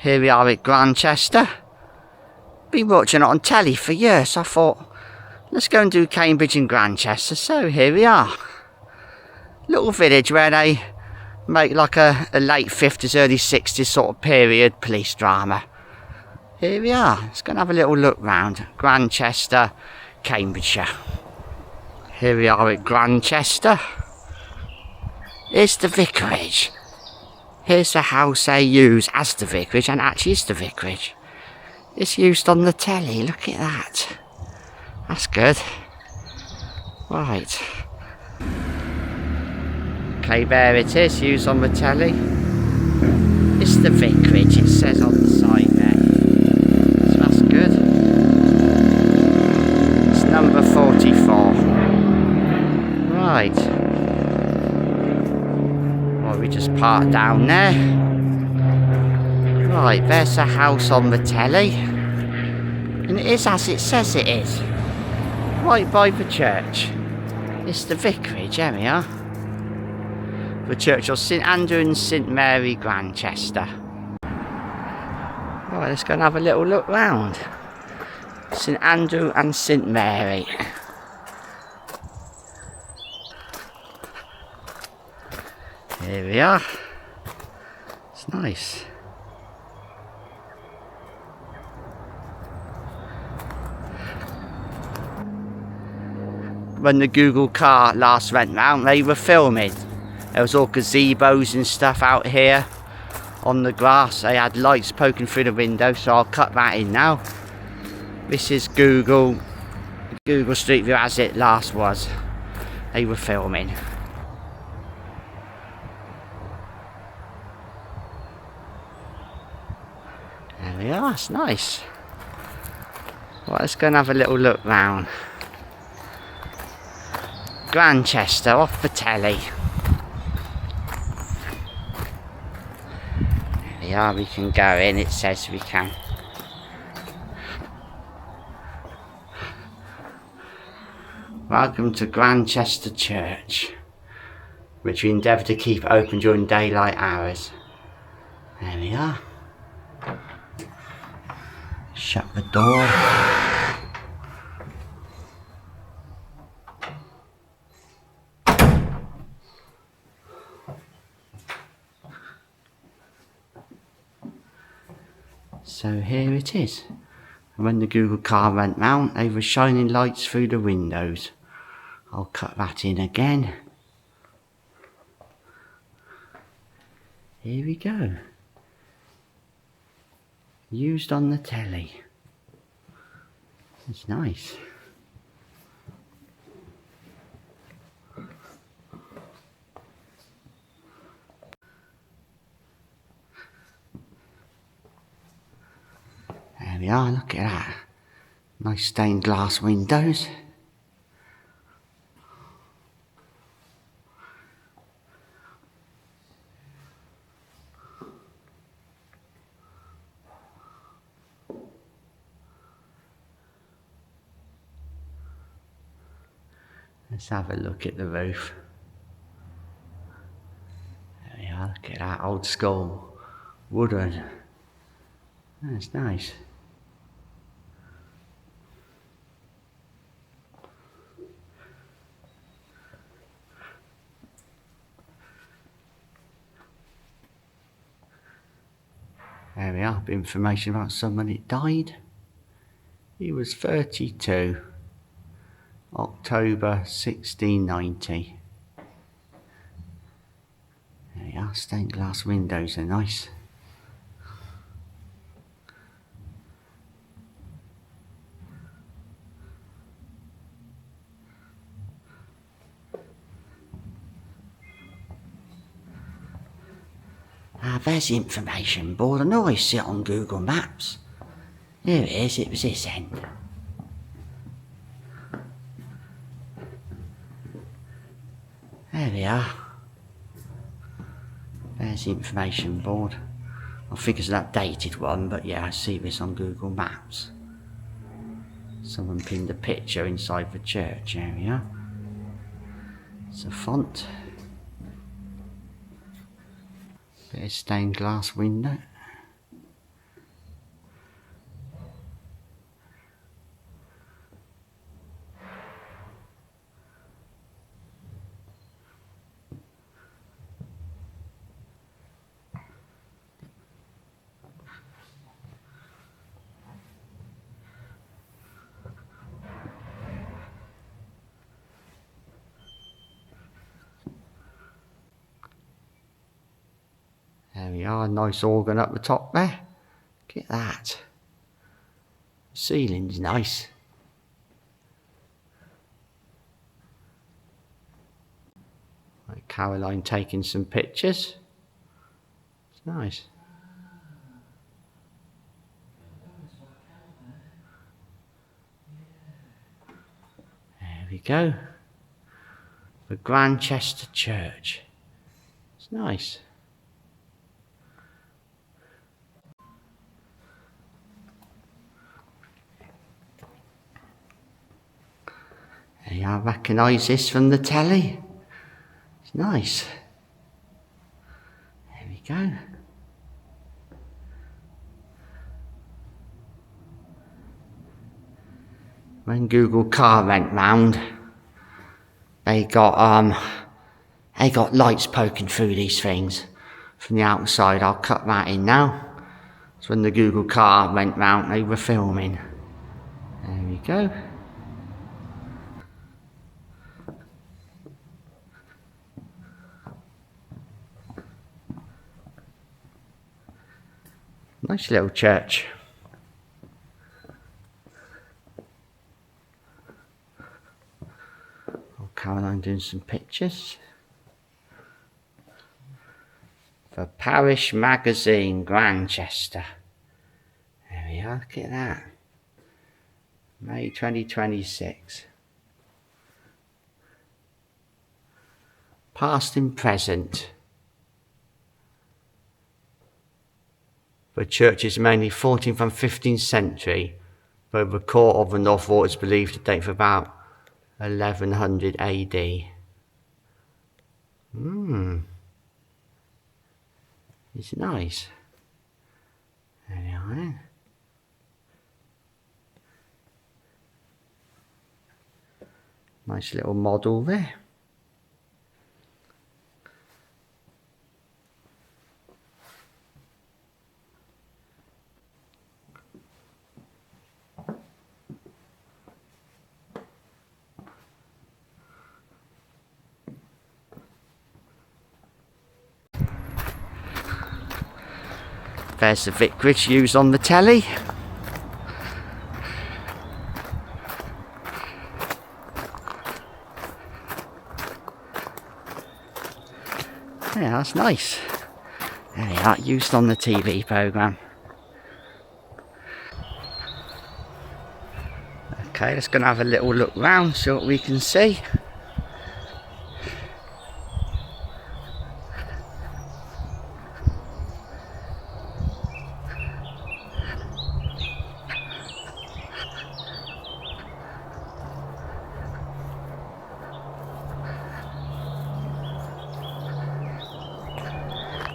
Here we are at Grantchester. Been watching it on telly for years, so I thought, let's go and do Cambridge and Grantchester. So here we are. Little village where they make like a late 50s, early 60s sort of period police drama. Here we are. Let's go and have a little look round. Grantchester, Cambridgeshire. Here we are at Grantchester. Here's the vicarage. Here's the house they use as the vicarage, and actually it's the vicarage. It's used on the telly, look at that. That's good. Right. Okay, there it is, used on the telly. It's the vicarage, it says on the side there. So that's good. It's number 44. Right. Well, we just parked down there. Right, there's the house on the telly. And it is as it says it is. Right by the church. It's the vicarage, there we are. The church of St Andrew and St Mary, Grantchester. Right, let's go and have a little look round. St Andrew and St Mary. Here we are. It's nice. When the Google car last went round, they were filming. There was all gazebos and stuff out here on the grass. They had lights poking through the window, so I'll cut that in now. This is Google Street View as it last was. They were filming. There we are, it's nice. Right, let's go and have a little look round. Grantchester off the telly. There we are, we can go in, it says we can. Welcome to Grantchester Church, which we endeavour to keep open during daylight hours. There we are. Shut the door. So here it is. When the Google car went round, they were shining lights through the windows. I'll cut that in again. Here we go. Used on the telly. It's nice. There we are, look at that. Nice stained glass windows. Let's have a look at the roof. There we are, look at that old school wooden. That's nice. There we are, information about someone that died. He was 32, October 1690. There we are, stained glass windows are nice. There's the information board. I know I see it on Google Maps. Here it is, it was this end. There we are. There's the information board. I think it's an updated one, but yeah, I see this on Google Maps. Someone pinned a picture inside the church. There we are. It's a font. Bit of stained glass window. There we are, nice organ up the top there. Look at that. The ceiling's nice. Right, Caroline taking some pictures. It's nice. There we go. The Grantchester church. It's nice. Hey, I recognise this from the telly. It's nice. There we go. When Google Car went round, they got lights poking through these things from the outside. I'll cut that in now. So when the Google Car went round, they were filming. There we go. Nice little church. Oh, Caroline doing some pictures. For Parish Magazine, Grantchester. There we are, look at that. May 2026. Past and present. The church is mainly 14th and 15th century, though the core of the North Wall is believed to date from about 1100 AD. It's nice. There we are then. Nice little model there. There's the vicarage used on the telly. Yeah, that's nice. There they are, used on the TV programme. Okay, let's go and have a little look round, see what we can see.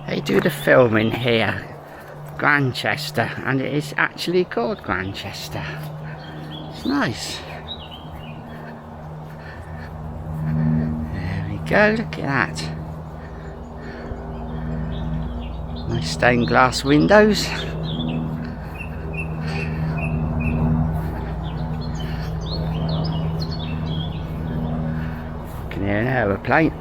They do the filming here, Grantchester, and it is actually called Grantchester. It's nice. There we go, look at that. Nice stained glass windows. You can hear an aeroplane.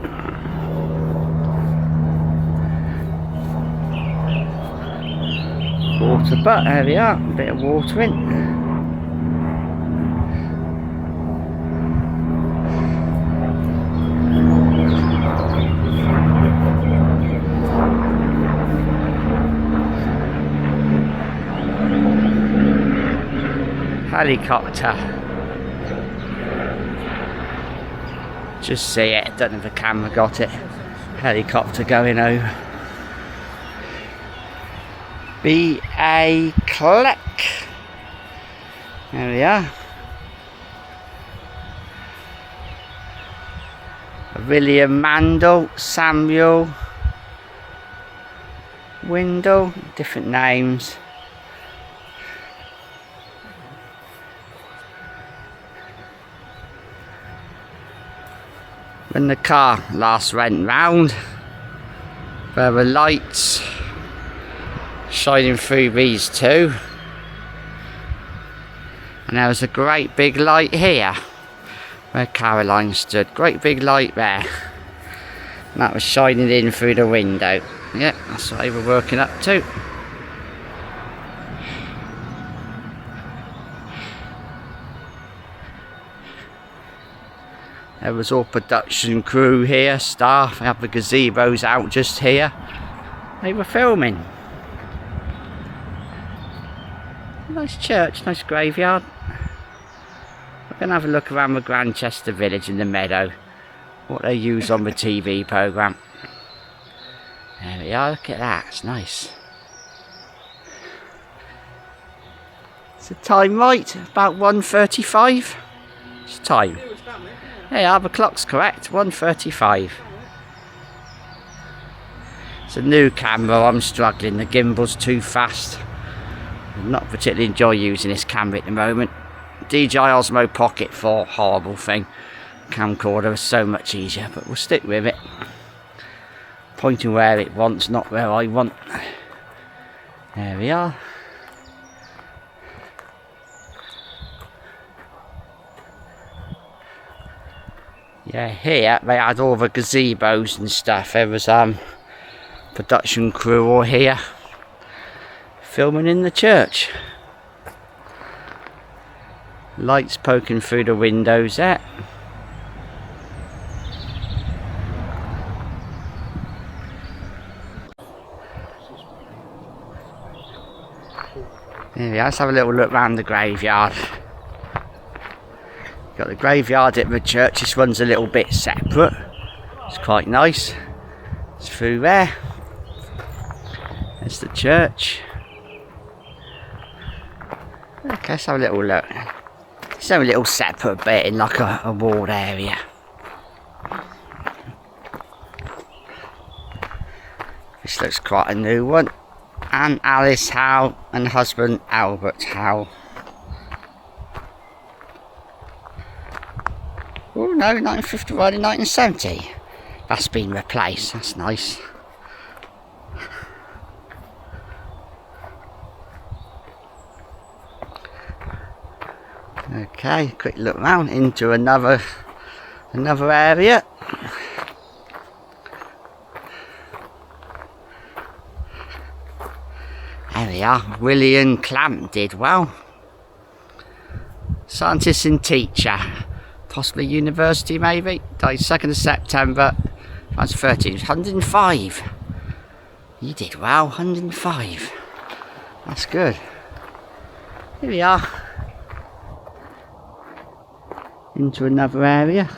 Water butt, there we are, a bit of water in. Helicopter. Just see it, don't know if the camera got it. Helicopter going over. B.A. Cleck. There we are. William Mandel, Samuel Windle, different names. When the car last went round, there were lights shining through these two, and there was a great big light here where Caroline stood, great big light there, and that was shining in through the window. Yeah, that's what they were working up to. There was all production crew here, staff. They have the gazebos out just here. They were filming. Nice church, nice graveyard. We're going to have a look around the Grantchester village in the meadow. What they use on the TV programme. There we are, look at that, it's nice. Is the time right? About 1:35? It's time. Yeah, the clock's correct, 1:35. It's a new camera, I'm struggling, the gimbal's too fast. I'm not particularly enjoy using this camera at the moment. DJI Osmo Pocket 4, horrible thing. Camcorder is so much easier, but we'll stick with it. Pointing where it wants, not where I want. There we are. Yeah, here they had all the gazebos and stuff. There was production crew all here filming in the church. Lights poking through the windows there. There we are, let's have a little look round the graveyard. Got the graveyard at the church, this one's a little bit separate. It's quite nice. It's through there. There's the church. Okay, let's have a little look. It's a little separate bit in like a walled area. This looks quite a new one. And Alice Howe and husband Albert Howe. Oh no, 1951 and 1970. That's been replaced, that's nice. Okay, quick look round into another area. There we are, William Clamp did well. Scientist and teacher, possibly university maybe. Died 2nd of September, that's 13, 105. You did well, 105. That's good. Here we are. Into another area.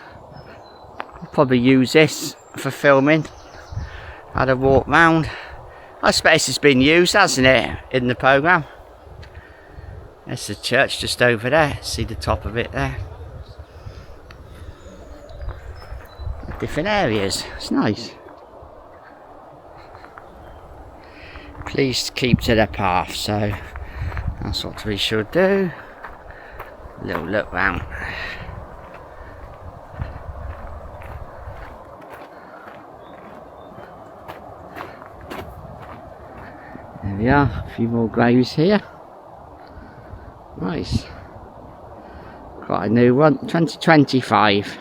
I'll probably use this for filming. Had a walk round. That space has been used, hasn't it, in the programme? There's the church just over there. See the top of it there. Different areas. It's nice. Please keep to the path, so that's what we should do. A little look round. There we are, a few more graves here. Nice. Quite a new one, 2025.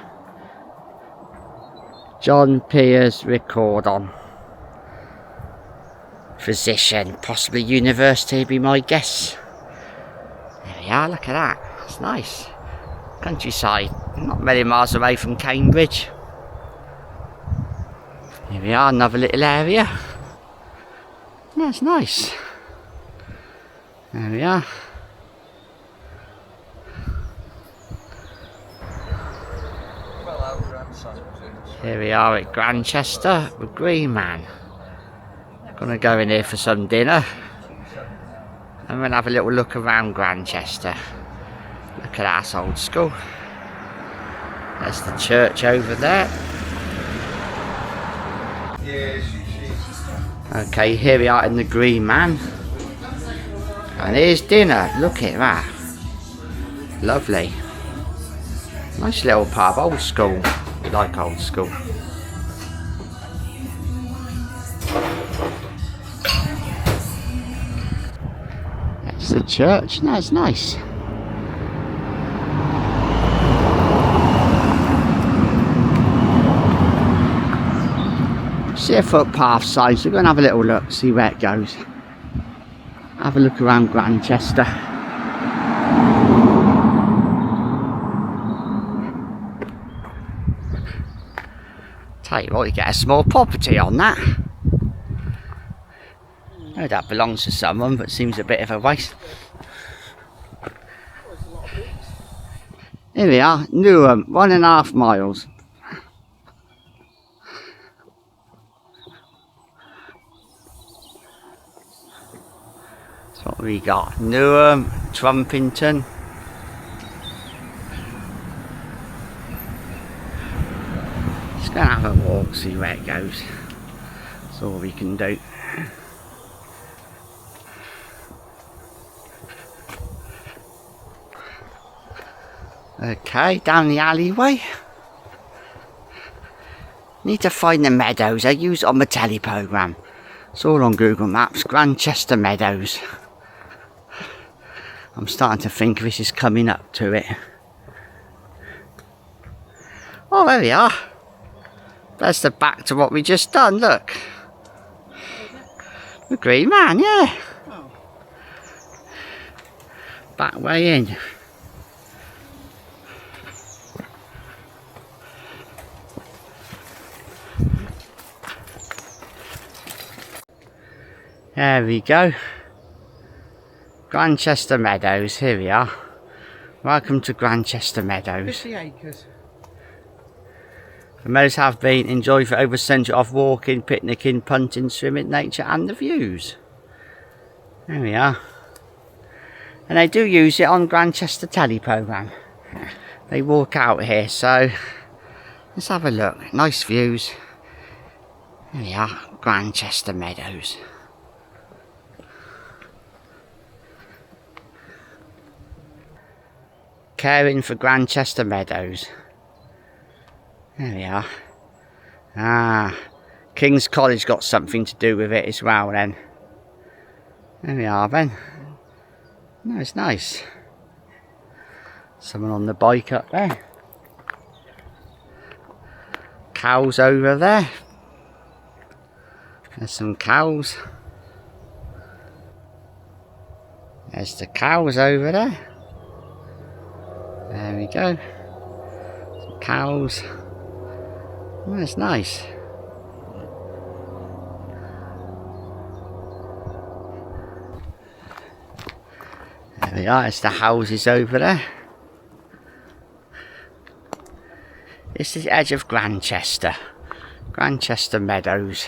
John Peers record on. Physician, possibly university, be my guess. There we are, look at that. It's nice. Countryside, not many miles away from Cambridge. Here we are, another little area. Yeah, it's nice. There we are. Here we are at Grantchester, the Green Man. Gonna go in here for some dinner. And we'll have a little look around Grantchester. Look at that, it's old school. There's the church over there. Okay, here we are in the Green Man. And here's dinner, look at that. Lovely. Nice little pub, old school. We like old school. That's the church, no, it's nice. See a footpath side, so we're going to have a little look, see where it goes. Have a look around Grantchester. Tell you what, you get a small property on that. Oh, that belongs to someone, but seems a bit of a waste. Here we are, Newham, 1.5 miles. That's what we got. Newham, Trumpington. Just gonna have a walk, see where it goes. That's all we can do. Okay, down the alleyway. Need to find the meadows. I use it on my telly programme. It's all on Google Maps. Grantchester Meadows. I'm starting to think this is coming up to it. Oh, there we are. That's the back to what we just done. Look. The Green Man, yeah. Back way in. There we go. Grantchester Meadows, here we are. Welcome to Grantchester Meadows. 50 acres. The meadows have been enjoyed for over a century of walking, picnicking, punting, swimming, nature and the views. There we are. And they do use it on Grantchester telly programme. They walk out here, so let's have a look. Nice views. There we are, Grantchester Meadows. Caring for Grantchester Meadows. There we are. Ah, King's College got something to do with it as well then. There we are then. No, it's nice. Someone on the bike up there. Cows over there. There's some cows. There's the cows over there. There we go. Some cows. Oh, that's nice. There we are, it's the houses over there. This is the edge of Grantchester. Grantchester Meadows.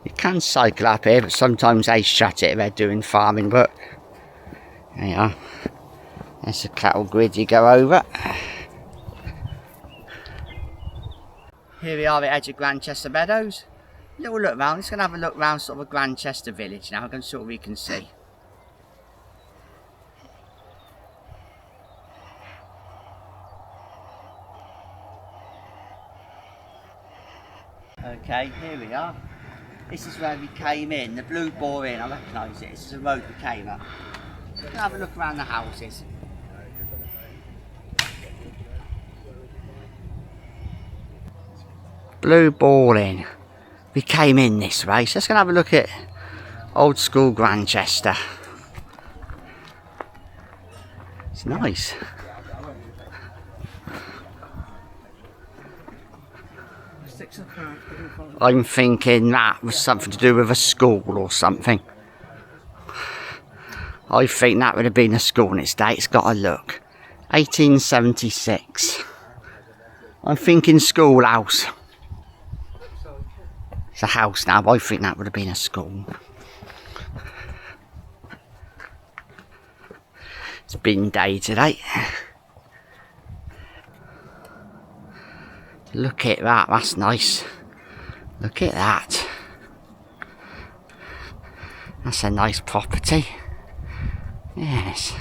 You can cycle up here, but sometimes they shut it if they're doing farming work. There you are. There's the cattle grid you go over. Here we are at the edge of Grantchester Meadows. Little look round. Just going to have a look round sort of a Grantchester village now. I'm going to see what we can see. Okay, here we are. This is where we came in. The Blue Boar Inn, I recognise it. This is the road we came up. Going to have a look around the houses. Blue Boar Inn. We came in this way, so let's go and have a look at old school Grantchester. It's nice. I'm thinking that was something to do with a school or something. I think that would have been a school in its day. It's got a look. 1876. I'm thinking schoolhouse. It's a house now, but I think that would have been a school. It's bin day today. Look at that, that's nice. Look at that. That's a nice property. Yes.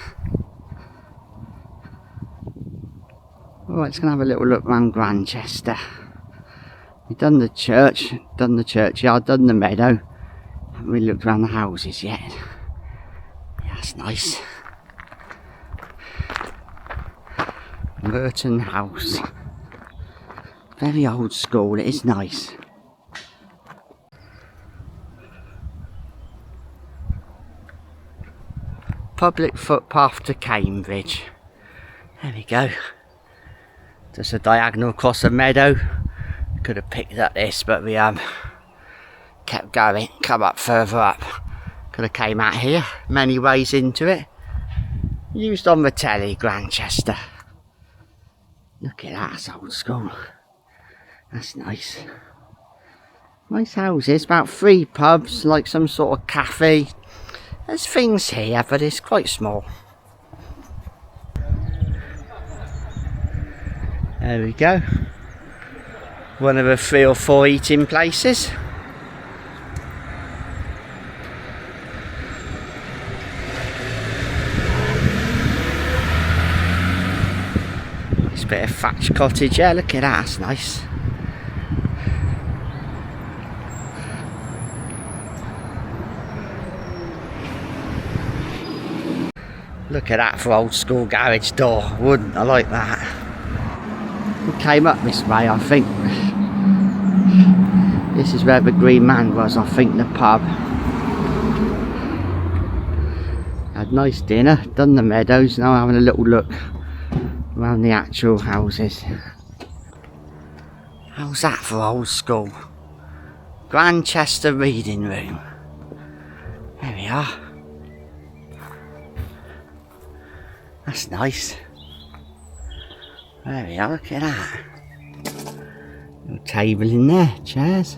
Right, let's go and have a little look around Grantchester. We've done the church, done the churchyard, done the meadow. Haven't really looked around the houses yet. Yeah, that's nice. Merton House. Very old school, it is nice. Public footpath to Cambridge. There we go. Just a diagonal across a meadow. Could have picked up this, but we kept going, come up further up. Could have came out here, many ways into it. Used on the telly, Grantchester. Look at that, that's old school. That's nice. Nice houses, about 3 pubs, like some sort of cafe. There's things here, but it's quite small. There we go. One of the 3 or 4 eating places. This bit of thatched cottage, yeah, look at that, that's nice. Look at that for old school garage door, wouldn't I like that? We came up this way, I think. This is where the Green Man was, I think, the pub. Had nice dinner, done the meadows, now having a little look around the actual houses. How's that for old school? Grantchester reading room. There we are. That's nice. There we are, look at that. Little table in there, chairs.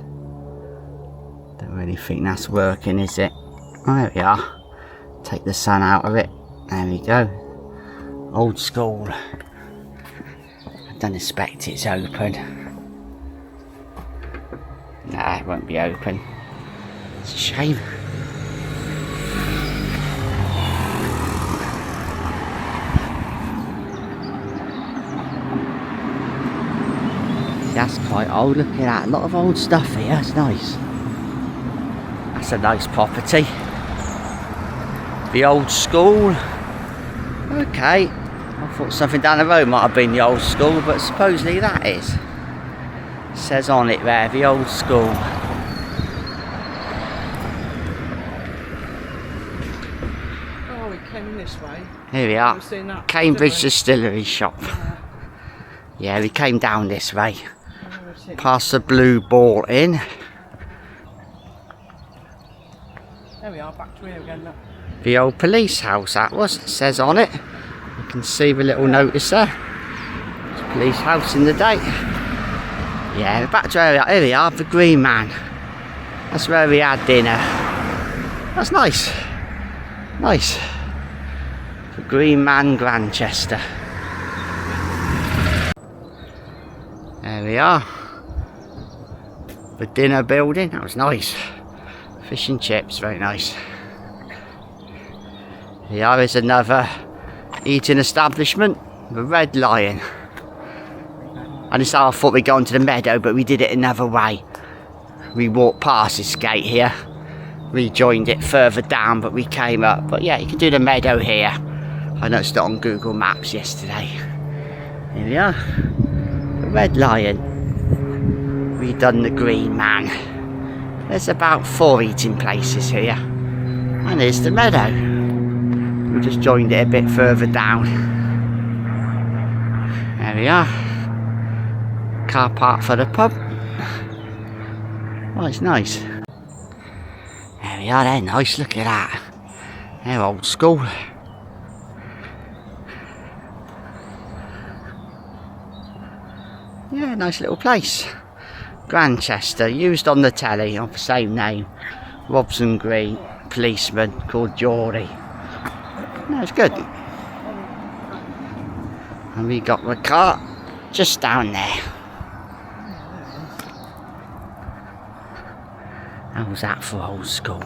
Don't really think that's working, is it? There we are. Take the sun out of it. There we go. Old school. I don't expect it's open. Nah, it won't be open. It's a shame. That's quite old, look at that, a lot of old stuff here, that's nice. That's a nice property. The old school. Okay, I thought something down the road might have been the old school, but supposedly that is. It says on it there, the old school. Oh, we came in this way. Here we are, Cambridge Distillery shop. Yeah, we came down this way. Past the Blue Ball Inn. There we are, back to here again. Look. The old police house that was, it says on it. You can see the little notice there. It's a police house in the day. Yeah, back to where we are. Here we are, the Green Man. That's where we had dinner. That's nice. Nice. The Green Man, Grantchester. There we are. The dinner building, that was nice. Fish and chips, very nice. Here is another eating establishment, the Red Lion. And it's how I thought we'd go onto the meadow, but we did it another way. We walked past this gate here, rejoined it further down, but we came up. But yeah, you can do the meadow here. I noticed it on Google Maps yesterday. Here we are, the Red Lion. We've done the Green Man. There's about 4 eating places here. And there's the meadow. We just joined it a bit further down. There we are. Car park for the pub. Oh, it's nice. There we are, they're nice, look at that. They're old school. Yeah, nice little place. Grantchester, used on the telly of the same name. Robson Green, policeman called Geordie. No, it's good. And we got the car just down there. How was that for old school?